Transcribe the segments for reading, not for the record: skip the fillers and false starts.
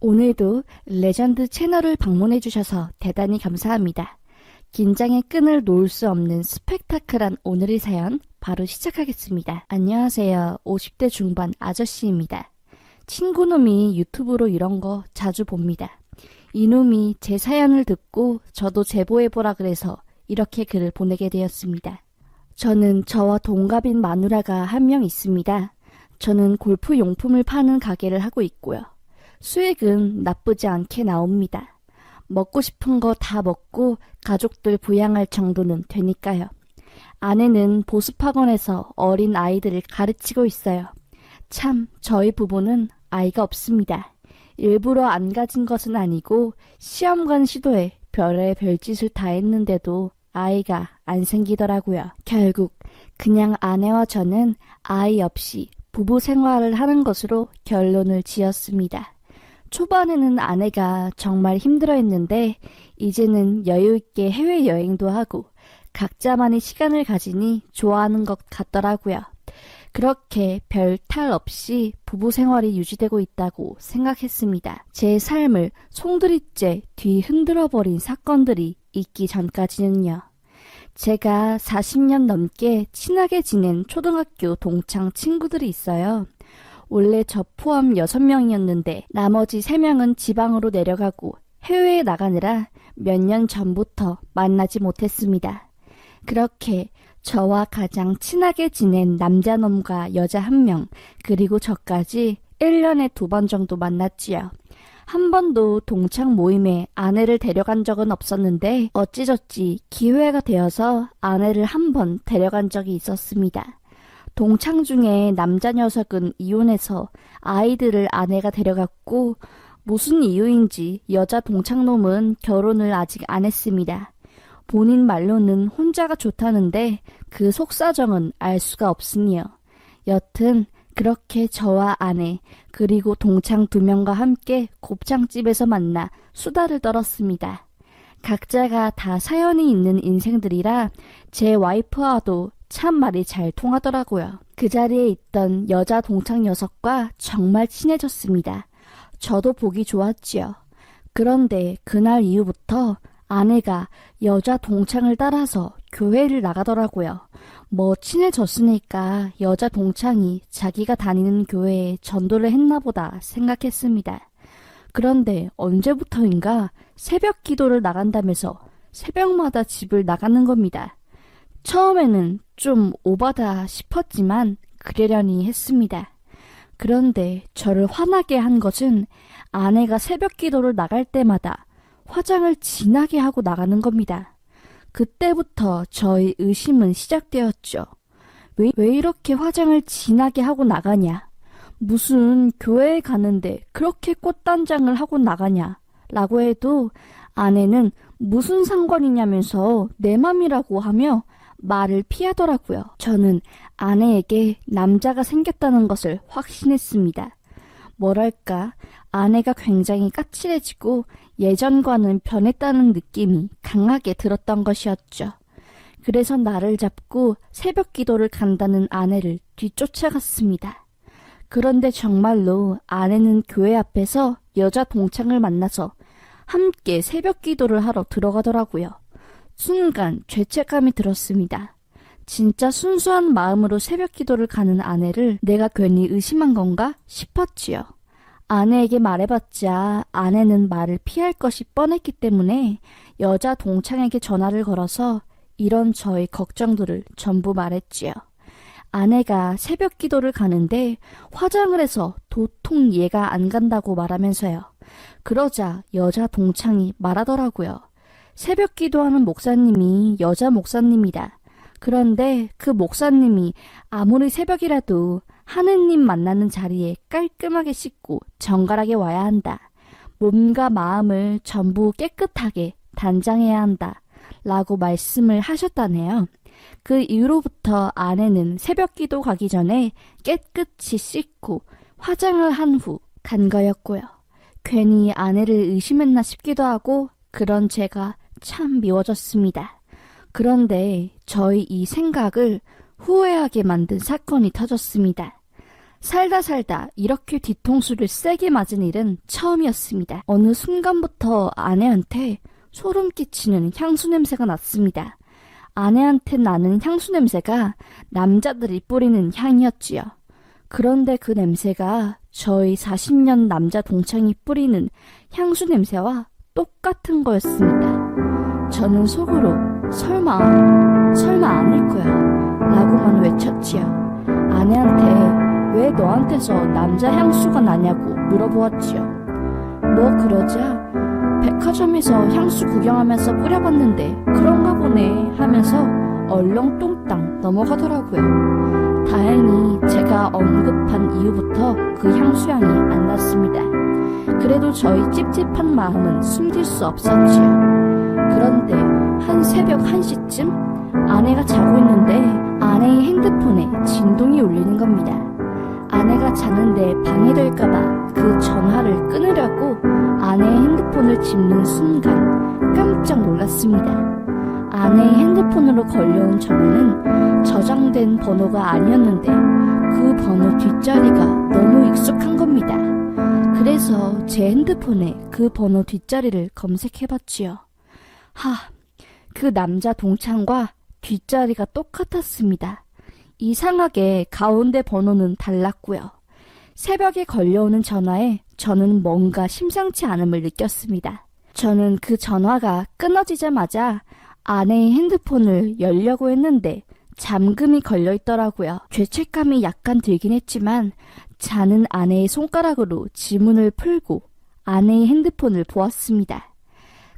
오늘도 레전드 채널을 방문해주셔서 대단히 감사합니다. 긴장의 끈을 놓을 수 없는 스펙타클한 오늘의 사연 바로 시작하겠습니다. 안녕하세요. 50대 중반 아저씨입니다. 친구놈이 유튜브로 이런 거 자주 봅니다. 이놈이 제 사연을 듣고 저도 제보해보라 그래서 이렇게 글을 보내게 되었습니다. 저는 저와 동갑인 마누라가 한 명 있습니다. 저는 골프 용품을 파는 가게를 하고 있고요. 수익은 나쁘지 않게 나옵니다. 먹고 싶은 거 다 먹고 가족들 부양할 정도는 되니까요. 아내는 보습학원에서 어린 아이들을 가르치고 있어요. 참 저희 부부는 아이가 없습니다. 일부러 안 가진 것은 아니고 시험관 시도에 별의 별짓을 다 했는데도 아이가 안 생기더라고요. 결국 그냥 아내와 저는 아이 없이 부부 생활을 하는 것으로 결론을 지었습니다. 초반에는 아내가 정말 힘들어했는데 이제는 여유있게 해외여행도 하고 각자만의 시간을 가지니 좋아하는 것 같더라고요. 그렇게 별 탈 없이 부부 생활이 유지되고 있다고 생각했습니다. 제 삶을 송두리째 뒤 흔들어버린 사건들이 있기 전까지는요. 제가 40년 넘게 친하게 지낸 초등학교 동창 친구들이 있어요. 원래 저 포함 6명이었는데 나머지 3명은 지방으로 내려가고 해외에 나가느라 몇 년 전부터 만나지 못했습니다. 그렇게 저와 가장 친하게 지낸 남자놈과 여자 1명, 그리고 저까지 1년에 2번 정도 만났지요. 한 번도 동창 모임에 아내를 데려간 적은 없었는데 어찌저찌 기회가 되어서 아내를 한 번 데려간 적이 있었습니다. 동창 중에 남자 녀석은 이혼해서 아이들을 아내가 데려갔고 무슨 이유인지 여자 동창놈은 결혼을 아직 안 했습니다. 본인 말로는 혼자가 좋다는데 그 속사정은 알 수가 없으니요. 여튼 그렇게 저와 아내 그리고 동창 2명과 함께 곱창집에서 만나 수다를 떨었습니다. 각자가 다 사연이 있는 인생들이라 제 와이프와도 참 말이 잘 통하더라고요. 그 자리에 있던 여자 동창 녀석과 정말 친해졌습니다. 저도 보기 좋았지요. 그런데 그날 이후부터 아내가 여자 동창을 따라서 교회를 나가더라고요. 뭐 친해졌으니까 여자 동창이 자기가 다니는 교회에 전도를 했나 보다 생각했습니다. 그런데 언제부터인가 새벽 기도를 나간다면서 새벽마다 집을 나가는 겁니다. 처음에는 좀 오바다 싶었지만 그러려니 했습니다. 그런데 저를 화나게 한 것은 아내가 새벽 기도를 나갈 때마다 화장을 진하게 하고 나가는 겁니다. 그때부터 저의 의심은 시작되었죠. 왜 이렇게 화장을 진하게 하고 나가냐? 무슨 교회에 가는데 그렇게 꽃단장을 하고 나가냐? 라고 해도 아내는 무슨 상관이냐면서 내 맘이라고 하며 말을 피하더라고요. 저는 아내에게 남자가 생겼다는 것을 확신했습니다. 뭐랄까, 아내가 굉장히 까칠해지고 예전과는 변했다는 느낌이 강하게 들었던 것이었죠. 그래서 나를 잡고 새벽 기도를 간다는 아내를 뒤쫓아갔습니다. 그런데 정말로 아내는 교회 앞에서 여자 동창을 만나서 함께 새벽 기도를 하러 들어가더라고요. 순간 죄책감이 들었습니다. 진짜 순수한 마음으로 새벽 기도를 가는 아내를 내가 괜히 의심한 건가 싶었지요. 아내에게 말해봤자 아내는 말을 피할 것이 뻔했기 때문에 여자 동창에게 전화를 걸어서 이런 저의 걱정들을 전부 말했지요. 아내가 새벽 기도를 가는데 화장을 해서 도통 이해가 안 간다고 말하면서요. 그러자 여자 동창이 말하더라고요. 새벽 기도하는 목사님이 여자 목사님이다. 그런데 그 목사님이 아무리 새벽이라도 하느님 만나는 자리에 깔끔하게 씻고 정갈하게 와야 한다. 몸과 마음을 전부 깨끗하게 단장해야 한다. 라고 말씀을 하셨다네요. 그 이후로부터 아내는 새벽 기도 가기 전에 깨끗이 씻고 화장을 한 후 간 거였고요. 괜히 아내를 의심했나 싶기도 하고 그런 제가 참 미워졌습니다. 그런데 저희 이 생각을 후회하게 만든 사건이 터졌습니다. 살다 살다 이렇게 뒤통수를 세게 맞은 일은 처음이었습니다. 어느 순간부터 아내한테 소름 끼치는 향수 냄새가 났습니다. 아내한테 나는 향수 냄새가 남자들이 뿌리는 향이었지요. 그런데 그 냄새가 저희 40년 남자 동창이 뿌리는 향수 냄새와 똑같은 거였습니다. 저는 속으로 설마 아닐 거야 라고만 외쳤지요. 아내한테 왜 너한테서 남자 향수가 나냐고 물어보았지요. 뭐 그러자 백화점에서 향수 구경하면서 뿌려봤는데 그런가 보네 하면서 얼렁뚱땅 넘어가더라고요. 다행히 제가 언급한 이후부터 그 향수향이 안 났습니다. 그래도 저희 찝찝한 마음은 숨길 수 없었지요. 그런데 한 새벽 1시쯤 아내가 자고 있는데 아내의 핸드폰에 진동이 울리는 겁니다. 아내가 자는데 방해될까봐 그 전화를 끊으려고 아내의 핸드폰을 집는 순간 깜짝 놀랐습니다. 아내의 핸드폰으로 걸려온 전화는 저장된 번호가 아니었는데 그 번호 뒷자리가 너무 익숙한 겁니다. 그래서 제 핸드폰에 그 번호 뒷자리를 검색해봤지요. 그 남자 동창과 뒷자리가 똑같았습니다. 이상하게 가운데 번호는 달랐고요. 새벽에 걸려오는 전화에 저는 뭔가 심상치 않음을 느꼈습니다. 저는 그 전화가 끊어지자마자 아내의 핸드폰을 열려고 했는데 잠금이 걸려 있더라고요. 죄책감이 약간 들긴 했지만 자는 아내의 손가락으로 지문을 풀고 아내의 핸드폰을 보았습니다.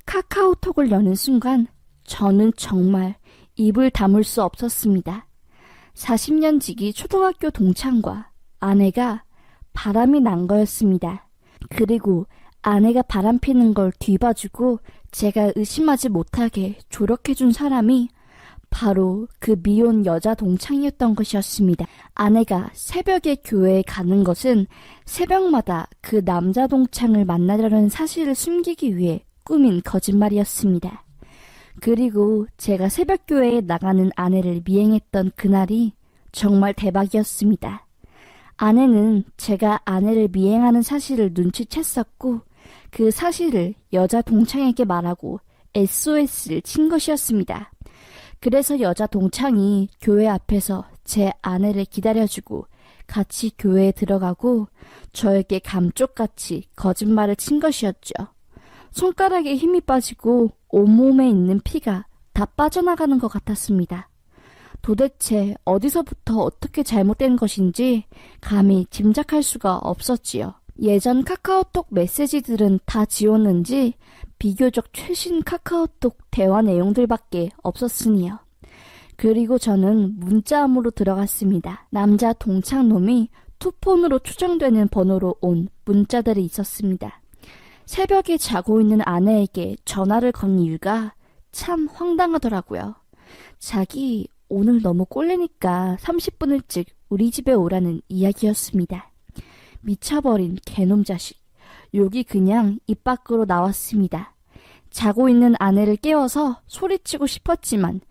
카카오톡을 여는 순간 저는 정말 입을 다물 수 없었습니다. 40년 지기 초등학교 동창과 아내가 바람이 난 거였습니다. 그리고 아내가 바람 피는 걸 뒤봐주고 제가 의심하지 못하게 조력해준 사람이 바로 그 미혼 여자 동창이었던 것이었습니다. 아내가 새벽에 교회에 가는 것은 새벽마다 그 남자 동창을 만나려는 사실을 숨기기 위해 꾸민 거짓말이었습니다. 그리고 제가 새벽 교회에 나가는 아내를 미행했던 그날이 정말 대박이었습니다. 아내는 제가 아내를 미행하는 사실을 눈치챘었고 그 사실을 여자 동창에게 말하고 SOS를 친 것이었습니다. 그래서 여자 동창이 교회 앞에서 제 아내를 기다려주고 같이 교회에 들어가고 저에게 감쪽같이 거짓말을 친 것이었죠. 손가락에 힘이 빠지고 온몸에 있는 피가 다 빠져나가는 것 같았습니다. 도대체 어디서부터 어떻게 잘못된 것인지 감히 짐작할 수가 없었지요. 예전 카카오톡 메시지들은 다 지웠는지 비교적 최신 카카오톡 대화 내용들밖에 없었으니요. 그리고 저는 문자함으로 들어갔습니다. 남자 동창놈이 투폰으로 추정되는 번호로 온 문자들이 있었습니다. 새벽에 자고 있는 아내에게 전화를 건 이유가 참 황당하더라고요. 자기 오늘 너무 꼴리니까 30분 일찍 우리 집에 오라는 이야기였습니다. 미쳐버린 개놈 자식. 욕이 그냥 입 밖으로 나왔습니다. 자고 있는 아내를 깨워서 소리치고 싶었지만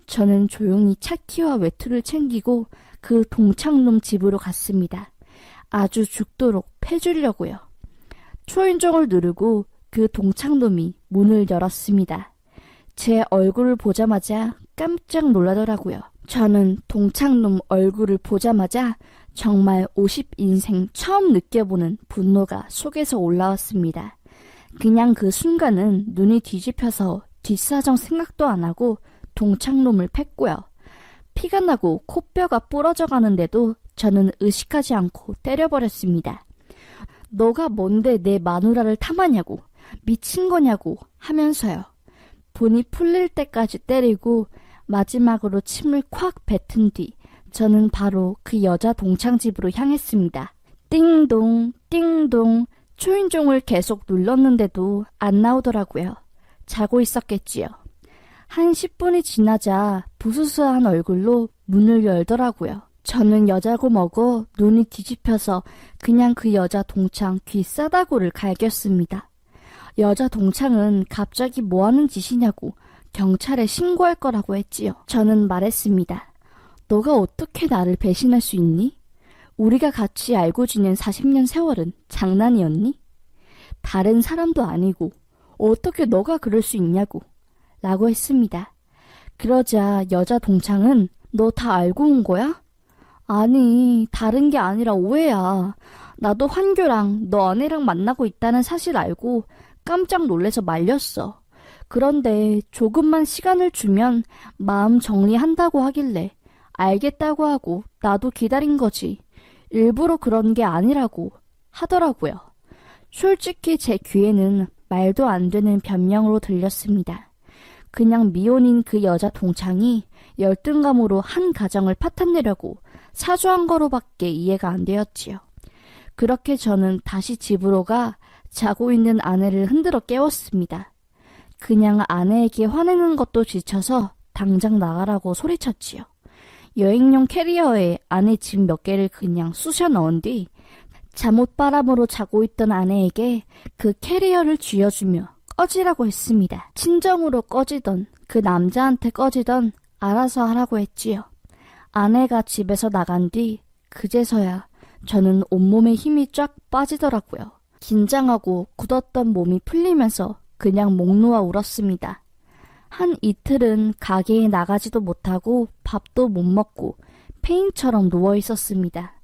저는 조용히 차키와 외투를 챙기고 그 동창놈 집으로 갔습니다. 아주 죽도록 패주려고요. 초인종을 누르고 그 동창놈이 문을 열었습니다. 제 얼굴을 보자마자 깜짝 놀라더라고요. 저는 동창놈 얼굴을 보자마자 정말 50인생 처음 느껴보는 분노가 속에서 올라왔습니다. 그냥 그 순간은 눈이 뒤집혀서 뒷사정 생각도 안 하고 동창놈을 팼고요. 피가 나고 코뼈가 부러져 가는데도 저는 의식하지 않고 때려버렸습니다. 너가 뭔데 내 마누라를 탐하냐고, 미친 거냐고 하면서요. 분이 풀릴 때까지 때리고 마지막으로 침을 콱 뱉은 뒤 저는 바로 그 여자 동창 집으로 향했습니다. 띵동 띵동 초인종을 계속 눌렀는데도 안 나오더라고요. 자고 있었겠지요. 한 10분이 지나자 부스스한 얼굴로 문을 열더라고요. 저는 여자고 뭐고 눈이 뒤집혀서 그냥 그 여자 동창 귀 싸다구를 갈겼습니다. 여자 동창은 갑자기 뭐하는 짓이냐고 경찰에 신고할 거라고 했지요. 저는 말했습니다. 너가 어떻게 나를 배신할 수 있니? 우리가 같이 알고 지낸 40년 세월은 장난이었니? 다른 사람도 아니고 어떻게 너가 그럴 수 있냐고 라고 했습니다. 그러자 여자 동창은 너 다 알고 온 거야? 아니, 다른 게 아니라 오해야. 나도 환규랑 너 아내랑 만나고 있다는 사실 알고 깜짝 놀래서 말렸어. 그런데 조금만 시간을 주면 마음 정리한다고 하길래 알겠다고 하고 나도 기다린 거지. 일부러 그런 게 아니라고 하더라고요. 솔직히 제 귀에는 말도 안 되는 변명으로 들렸습니다. 그냥 미혼인 그 여자 동창이 열등감으로 한 가정을 파탄내려고 사주한 거로밖에 이해가 안 되었지요. 그렇게 저는 다시 집으로 가 자고 있는 아내를 흔들어 깨웠습니다. 그냥 아내에게 화내는 것도 지쳐서 당장 나가라고 소리쳤지요. 여행용 캐리어에 아내 짐 몇 개를 그냥 쑤셔 넣은 뒤 잠옷바람으로 자고 있던 아내에게 그 캐리어를 쥐어주며 꺼지라고 했습니다. 친정으로 꺼지던 그 남자한테 꺼지던 알아서 하라고 했지요. 아내가 집에서 나간 뒤 그제서야 저는 온몸에 힘이 쫙 빠지더라고요. 긴장하고 굳었던 몸이 풀리면서 그냥 목 놓아 울었습니다. 한 이틀은 가게에 나가지도 못하고 밥도 못 먹고 폐인처럼 누워 있었습니다.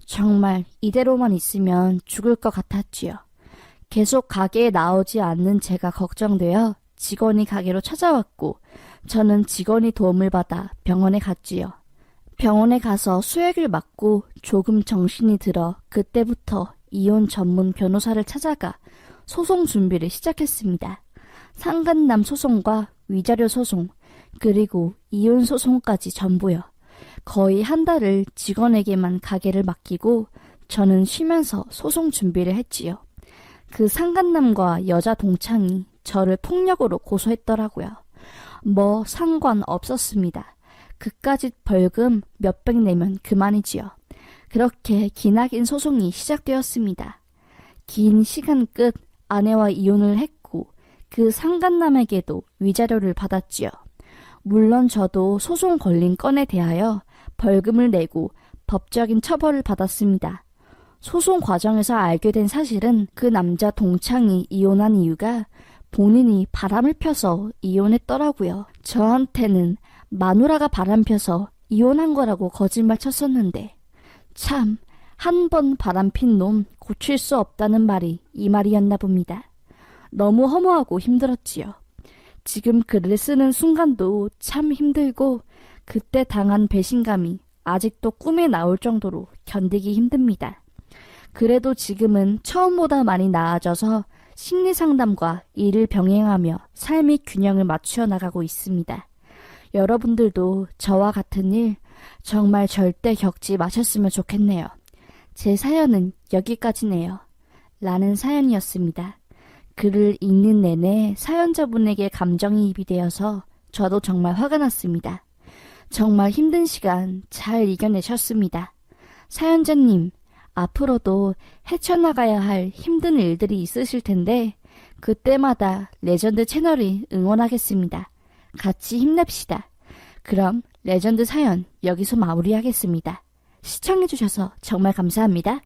정말 이대로만 있으면 죽을 것 같았지요. 계속 가게에 나오지 않는 제가 걱정되어 직원이 가게로 찾아왔고 저는 직원이 도움을 받아 병원에 갔지요. 병원에 가서 수액을 맞고 조금 정신이 들어 그때부터 이혼 전문 변호사를 찾아가 소송 준비를 시작했습니다. 상간남 소송과 위자료 소송, 그리고 이혼 소송까지 전부요. 거의 한 달을 직원에게만 가게를 맡기고 저는 쉬면서 소송 준비를 했지요. 그 상간남과 여자 동창이 저를 폭력으로 고소했더라고요. 뭐 상관없었습니다. 그까짓 벌금 몇백 내면 그만이지요. 그렇게 기나긴 소송이 시작되었습니다. 긴 시간 끝 아내와 이혼을 했고 그 상간남에게도 위자료를 받았지요. 물론 저도 소송 걸린 건에 대하여 벌금을 내고 법적인 처벌을 받았습니다. 소송 과정에서 알게 된 사실은 그 남자 동창이 이혼한 이유가 본인이 바람을 펴서 이혼했더라고요. 저한테는 마누라가 바람 펴서 이혼한 거라고 거짓말 쳤었는데 참, 한 번 바람핀 놈 고칠 수 없다는 말이 이 말이었나 봅니다. 너무 허무하고 힘들었지요. 지금 글을 쓰는 순간도 참 힘들고 그때 당한 배신감이 아직도 꿈에 나올 정도로 견디기 힘듭니다. 그래도 지금은 처음보다 많이 나아져서 심리상담과 일을 병행하며 삶의 균형을 맞추어 나가고 있습니다. 여러분들도 저와 같은 일 정말 절대 겪지 마셨으면 좋겠네요. 제 사연은 여기까지네요. 라는 사연이었습니다. 글을 읽는 내내 사연자분에게 감정이입이 되어서 저도 정말 화가 났습니다. 정말 힘든 시간 잘 이겨내셨습니다. 사연자님, 앞으로도 헤쳐나가야 할 힘든 일들이 있으실 텐데 그때마다 레전드 채널이 응원하겠습니다. 같이 힘냅시다. 그럼 레전드 사연 여기서 마무리하겠습니다. 시청해주셔서 정말 감사합니다.